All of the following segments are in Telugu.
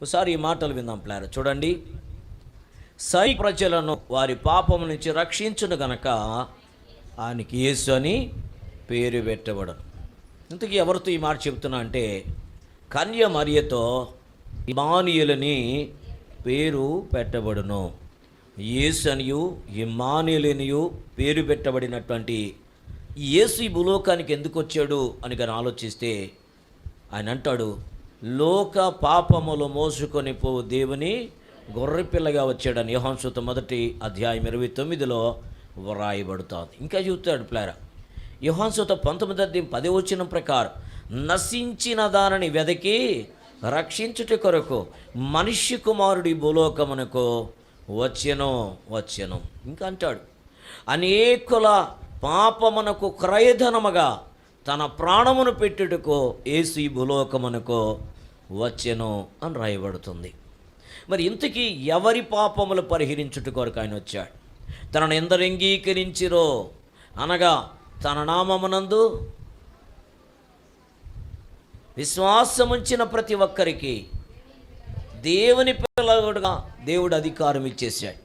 ఒకసారి ఈ మాటలు విందాం ప్లాన్. చూడండి, సై ప్రజలను వారి పాపం నుంచి రక్షించును గనక ఆయనకి యేసు అని పేరు పెట్టబడను. ఇంతకీ ఎవరితో ఈ మాట చెప్తున్నా అంటే, కన్య మరియతో ఇమ్మానుయేలుని పేరు పెట్టబడును. యేసు అనియు ఇమ్మానుయేలునియు పేరు పెట్టబడినటువంటి యేసు ఈ భూలోకానికి ఎందుకు వచ్చాడు అని కానీ ఆలోచిస్తే ఆయన అంటాడు, లోక పాపములు మోసుకొని పోవు దేవుని గొర్రెపిల్లగా వచ్చాడని యోహాను సువార్త 1:29 వ్రాయబడుతుంది. ఇంకా చెబుతాడు ప్లారా, యోహాను సువార్త 19:10 ప్రకారం నశించిన దానిని వెదకి రక్షించుట కొరకు మనుష్య కుమారుడి భూలోకమునకు వచ్చెను. ఇంకా అంటాడు, అనేకుల పాపమునకు క్రయధనముగా తన ప్రాణమును పెట్టుటకు యేసు ఈ భూలోకమునకు వచ్చెను అని రాయబడుతుంది. మరి ఇంతకీ ఎవరి పాపములు పరిహరించుట కొరకు ఆయన వచ్చాడు? తనను ఎందరు అంగీకరించిరో అనగా తన నామమునందు విశ్వాసముంచిన ప్రతి ఒక్కరికి దేవుని పిల్లలుగా దేవుడు అధికారం ఇచ్చేసాడు.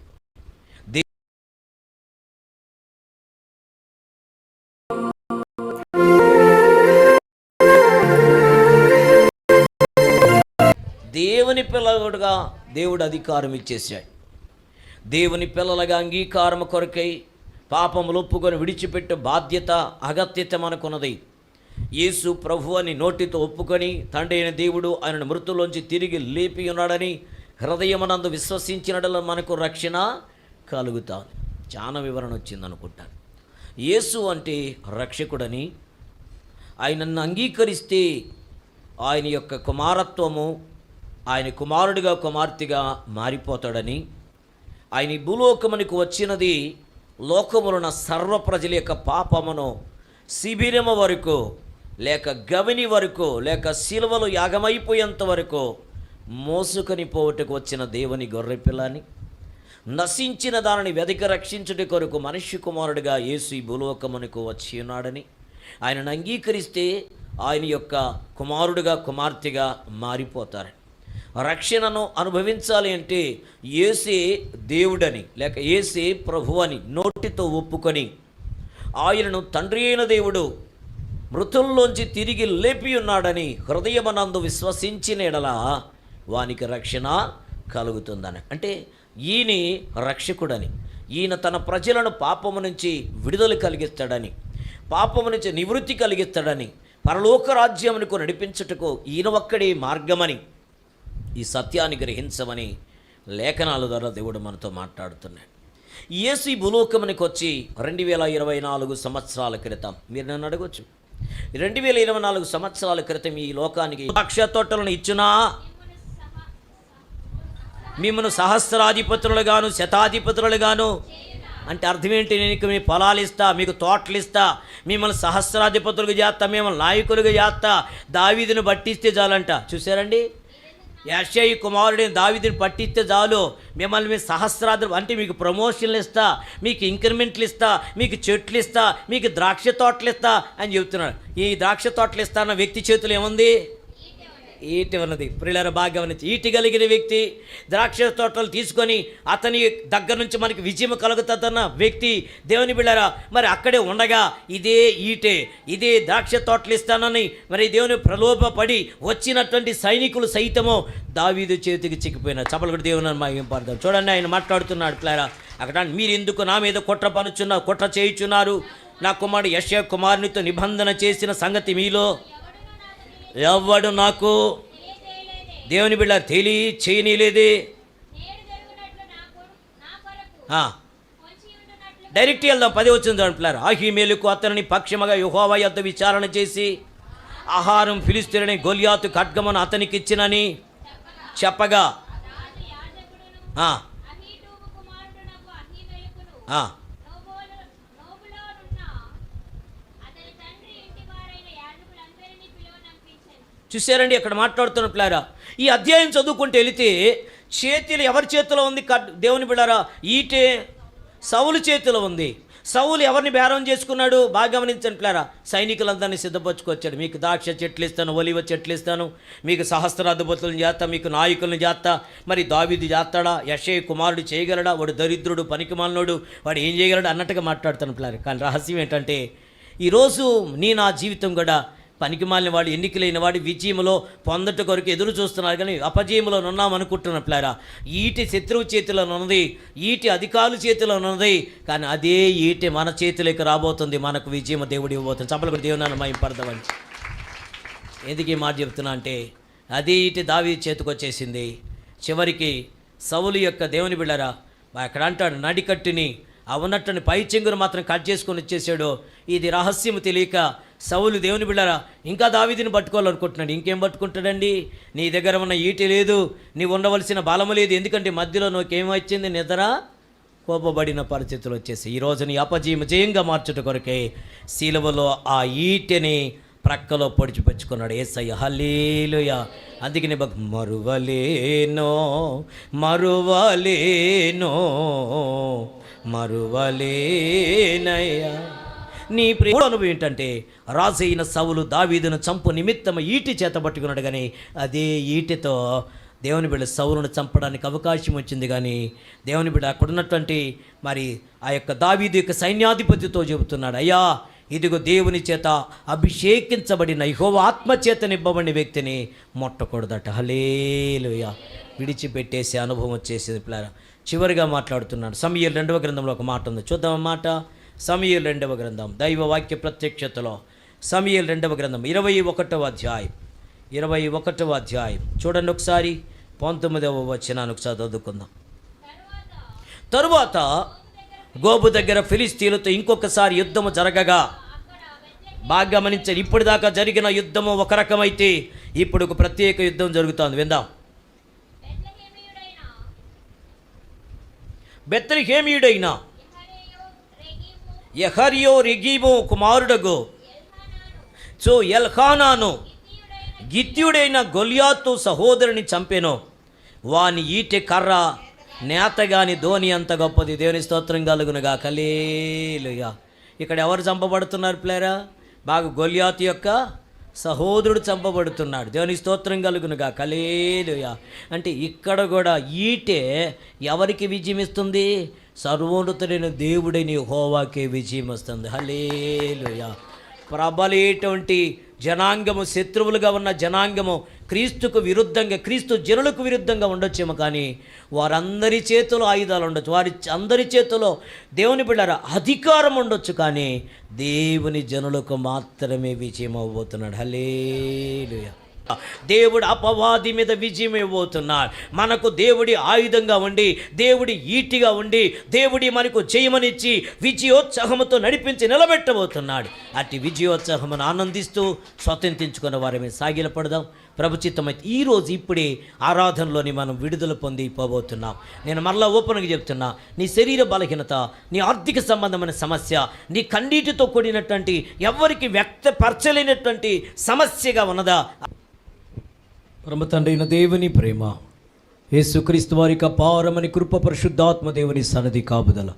దేవుని పిల్లలుగా దేవుడు అధికారం ఇచ్చేసాడు. దేవుని పిల్లలుగా అంగీకారం కొరకై పాపములు ఒప్పుకొని విడిచిపెట్టే బాధ్యత అగత్యత మనకున్నది. యేసు ప్రభు అని నోటితో ఒప్పుకొని తండ్రి అయిన దేవుడు ఆయనను మృతుల్లోంచి తిరిగి లేపి ఉన్నాడని హృదయమునందు విశ్వసించినట్ల మనకు రక్షణ కలుగుతుంది. చాలా వివరణ వచ్చింది అనుకుంటాను. యేసు అంటే రక్షకుడని, ఆయనను అంగీకరిస్తే ఆయన యొక్క కుమారత్వము, ఆయన కుమారుడిగా కుమార్తెగా మారిపోతాడని, ఆయన ఈ భూలోకమునికి వచ్చినది లోకములున్న సర్వ ప్రజల యొక్క పాపమును శిబిరము వరకు లేక గవిని వరకు లేక శిలువలు యాగమైపోయేంత వరకు మోసుకొని పోవటకు వచ్చిన దేవుని గొర్రెపిల్లని, నశించిన దానిని వెదకి రక్షించుట కొరకు మనుష్య కుమారుడిగా యేసు ఈ భూలోకమునకు వచ్చి ఉన్నాడని, ఆయనను అంగీకరిస్తే ఆయన యొక్క కుమారుడిగా కుమార్తెగా మారిపోతారు. రక్షణను అనుభవించాలి అంటే యేసే దేవుడని లేక యేసే ప్రభు అని నోటితో ఒప్పుకొని ఆయనను తండ్రి అయిన దేవుడు మృతుల్లోంచి తిరిగి లేపి ఉన్నాడని హృదయమనందు విశ్వసించిన ఎడల వానికి రక్షణ కలుగుతుందని. అంటే ఈయన రక్షకుడని, ఈయన తన ప్రజలను పాపము నుంచి విడుదల కలిగిస్తాడని, పాపము నుంచి నివృత్తి కలిగిస్తాడని, పరలోక రాజ్యమునకు నడిపించుటకు ఈయన ఒక్కడే మార్గమని, ఈ సత్యాన్ని గ్రహించమని లేఖనాల ద్వారా దేవుడు మనతో మాట్లాడుతున్నాడు. యేసు ఈ భూలోకమునికి వచ్చి 2024 సంవత్సరాల క్రితం, మీరు నన్ను అడగొచ్చు, 2024 సంవత్సరాల క్రితం ఈ లోకానికి ద్రాక్ష తోటలను ఇచ్చునా, మిమ్మల్ని సహస్రాధిపతులుగాను శతాధిపతులుగాను అంటే అర్థం ఏంటి? నేను మీ పొలాలు ఇస్తా, మీకు తోటలు ఇస్తా, మిమ్మల్ని సహస్రాధిపతులుగా చేస్తా, మిమ్మల్ని నాయకులుగా చేస్తా, దావీదుని పట్టిస్తే చాలంట. చూసారండి, యెషయి కుమారుడిని దావీదుని పట్టిస్తే చాలు, మిమ్మల్ని మీ సహస్రాధిపతులు అంటే మీకు ప్రమోషన్లు ఇస్తా, మీకు ఇంక్రిమెంట్లు ఇస్తా, మీకు చెట్లు ఇస్తా, మీకు ద్రాక్ష తోటలు ఇస్తా అని చెబుతున్నాడు. ఈ ద్రాక్ష తోటలు ఇస్తా అన్న వ్యక్తి చేతులు ఏముంది? ఈటి ఉన్నది. ప్రియులారా, బాగా నుంచి ఈటి కలిగిన వ్యక్తి ద్రాక్ష తోటలు తీసుకొని అతని దగ్గర నుంచి మనకి విజయం కలుగుతుందన్న వ్యక్తి దేవుని బిడ్డలారా మరి అక్కడే ఉండగా ఇదే ఈటే, ఇదే ద్రాక్ష తోటలు ఇస్తానని మరి దేవుని ప్రలోభపడి వచ్చినటువంటి సైనికులు సైతము దావీదు చేతికి చిక్కిపోయినారు. చపలు కూడా దేవుని మహిమపడతారు. చూడండి, ఆయన మాట్లాడుతున్నాడు ప్లారా, అక్కడ మీరు ఎందుకు నా మీద కుట్ర చేయుచున్నారు? నా కుమారుడు యెషయా కుమారునితో నిబంధన చేసిన సంగతి మీలో ఎవడు నాకు దేవుని బిడ్డ చేయనీలేదే. డైరెక్ట్ వెళ్దాం. 10 వచ్చింది అంటున్నారు. అహీమేలుకు అతనిని పక్షముగా యెహోవా యొద్ద విచారణ చేసి ఆహారం ఫిలిష్తీయుని గొలియాతు ఖడ్గమును అతనికి ఇచ్చినని చెప్పగా చూసారండి, అక్కడ మాట్లాడుతున్న ప్లారా ఈ అధ్యాయం చదువుకుంటూ వెళితే చేతులు ఎవరి చేతిలో ఉంది? దేవుని బిడ్డారా, ఈటే సౌలు చేతిలో ఉంది. సౌలు ఎవరిని బేరం చేసుకున్నాడు? బాగా గమనించండి ప్లారా. సైనికులందరినీ సిద్ధపరచుకొచ్చాడు. మీకు ద్రాక్ష చెట్లు ఇస్తాను, ఒలివ చెట్లు ఇస్తాను, మీకు సహస్రాధిపతులను చేస్తా, మీకు నాయకులను చేస్తా. మరి దావీదు చేస్తాడా? యెషయి కుమారుడు చేయగలడా? వాడు దరిద్రుడు, పనికిమాలినోడు, వాడు ఏం చేయగలడు అన్నట్టుగా మాట్లాడుతాను ప్లారా. కానీ రహస్యం ఏంటంటే, ఈరోజు నా జీవితం కూడా పనికిమాలిన వాడు, ఎన్నికలైన వాడు విజయంలో పొందట కొరకు ఎదురు చూస్తున్నారు, కానీ అపజయంలో ఉన్నామనుకుంటున్న ప్లారా. ఈటి శత్రువు చేతిలో ఉన్నది, ఈటి అధికారుల చేతిలో ఉన్నది, కానీ అదే ఈటి మన చేతిలోకి రాబోతుంది. మనకు విజయం దేవుడు ఇవ్వబోతుంది. చప్పలు కూడా దేవుని మహిమపడదామని ఎందుకు ఈ మాట చెప్తున్నా అంటే, అదే ఈటి దావీదు చేతికి వచ్చేసింది. చివరికి సౌలు యొక్క దేవుని బిళ్ళరా అక్కడ అంటాడు, నడికట్టుని అవనట్టుని పై చెంగును మాత్రం కట్ చేసుకొని వచ్చేసాడు. ఇది రహస్యం తెలియక సౌలు దేవుని బిళ్ళరా ఇంకా దావీదుని పట్టుకోవాలనుకుంటున్నాడు. ఇంకేం పట్టుకుంటాడండి? నీ దగ్గర ఉన్న ఈటి లేదు, నీవు ఉండవలసిన బలము లేదు. ఎందుకంటే మధ్యలో నువ్వేమొచ్చింది? నిద్ర కోపబడిన పరిస్థితులు వచ్చేసి ఈరోజు నీ అపజయం జయంగా మార్చుట కొరకే శిలువలో ఆ ఈటెని ప్రక్కలో పొడిచిపెచ్చుకున్నాడు యేసయ్య. హల్లెలూయా. అందుకని మరువలేనో మరువలేనో మరువలేనయ్యా నీ ప్రేమ. అనుభవం ఏంటంటే, రాజైన సౌలు దావీదును చంపు నిమిత్తం ఈటి చేత పట్టుకున్నాడు, కానీ అదే ఈటితో దేవుని బిడ్డ సౌలును చంపడానికి అవకాశం వచ్చింది. కానీ దేవుని బిడ్డ అక్కడ ఉన్నటువంటి మరి ఆ యొక్క దావీదు యొక్క సైన్యాధిపతితో చెబుతున్నాడు, అయ్యా ఇదిగో దేవుని చేత అభిషేకించబడిన యెహోవా ఆత్మ చేత నింపబడిన వ్యక్తిని ముట్టకూడదట. హల్లెలూయా. విడిచిపెట్టేసే అనుభవం వచ్చేసేది పిల్లరా. చివరిగా మాట్లాడుతున్నాడు. సమూయేలు 2వ గ్రంథంలో ఒక మాట ఉంది, చూద్దాం మాట. సమూయేలు 2వ గ్రంథం దైవ వాక్య ప్రత్యక్షతలో సమూయేలు 2వ గ్రంథం 21వ అధ్యాయం 21వ అధ్యాయం చూడండి ఒకసారి. 19వ వచనాన్ని ఒకసారి చదువుకుందాం. తరువాత గోబు దగ్గర ఫిలిస్తీన్లతో ఇంకొకసారి యుద్ధము జరగగా, బాగా గమనించారు, ఇప్పటిదాకా జరిగిన యుద్ధము ఒక రకమైతే ఇప్పుడు ఒక ప్రత్యేక యుద్ధం జరుగుతోంది. విందాం. బెత్లెహేమీయుడైన యెహరియో రెగీము కుమారుడగు ఎల్హానాను గిత్యుడైన గొల్యాతు సహోదరుని చంపెను. వాని ఈటె కర్ర నేతగాని ధోని అంత గొప్పది. దేవుని స్తోత్రం కలుగునుగా. హల్లెలూయా. ఇక్కడ ఎవరు చంపబడుతున్నారు ప్లేరా? బాగా గొల్యాతు యొక్క సహోదరుడు చంపబడుతున్నాడు. దేవుని స్తోత్రం కలుగునుగా. హల్లెలూయా. అంటే ఇక్కడ కూడా ఈటే ఎవరికి విజయం ఇస్తుంది? సర్వోన్నతుడైన దేవుడైన యెహోవాకే విజయం వస్తుంది. హల్లెలూయా. ప్రబలేటువంటి జనాంగము, శత్రువులుగా ఉన్న జనాంగము క్రీస్తుకు విరుద్ధంగా, క్రీస్తు జనులకు విరుద్ధంగా ఉండొచ్చేమో, కానీ వారందరి చేతిలో ఆయుధాలు ఉండొచ్చు, వారి అందరి చేతిలో దేవుని బిడ్డల అధికారం ఉండొచ్చు, కానీ దేవుని జనులకు మాత్రమే విజయం అవ్వబోతున్నాడు. హల్లెలూయా. దేవుడు అపవాది మీద విజయం ఇవ్వబోతున్నాడు. మనకు దేవుడి ఆయుధంగా ఉండి, దేవుడి ఈటిగా ఉండి, దేవుడి మనకు జయమనిచ్చి విజయోత్సాహంతో నడిపించి నిలబెట్టబోతున్నాడు. అట్టి విజయోత్సాహమును ఆనందిస్తూ స్వతంత్రించుకున్న వారి సాగిలపడదాం. ప్రభుచిత్తమైతే ఈరోజు ఇప్పుడే ఆరాధనలోని మనం విడుదల పొందిపోబోతున్నాం. నేను మరలా ఓపెన్గా చెప్తున్నా, నీ శరీర బలహీనత, నీ ఆర్థిక సంబంధమైన సమస్య, నీ కన్నీటితో కూడినటువంటి ఎవరికి వ్యక్తపరచలేనటువంటి సమస్యగా ఉన్నదా? పరమ తండ్రి అయిన దేవుని ప్రేమ, యేసుక్రీస్తు వారికి అపారమని కృప, పరిశుద్ధాత్మ దేవుని సన్నిధి కాపుదల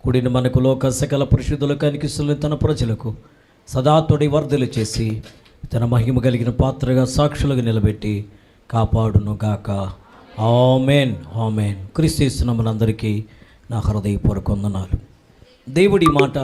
కూడిన మనకు లోక సకల పరిశుద్ధులకు కనిపిస్తున్న తన ప్రజలకు సదాతోడి వర్ధలు చేసి తన మహిమ కలిగిన పాత్రగా సాక్షులుగా నిలబెట్టి కాపాడును గాక. ఆమేన్, ఆమేన్. క్రీస్తు యేసు నామమున అందరికీ నా హృదయపూర్వక వందనాలు. దేవుడి మాట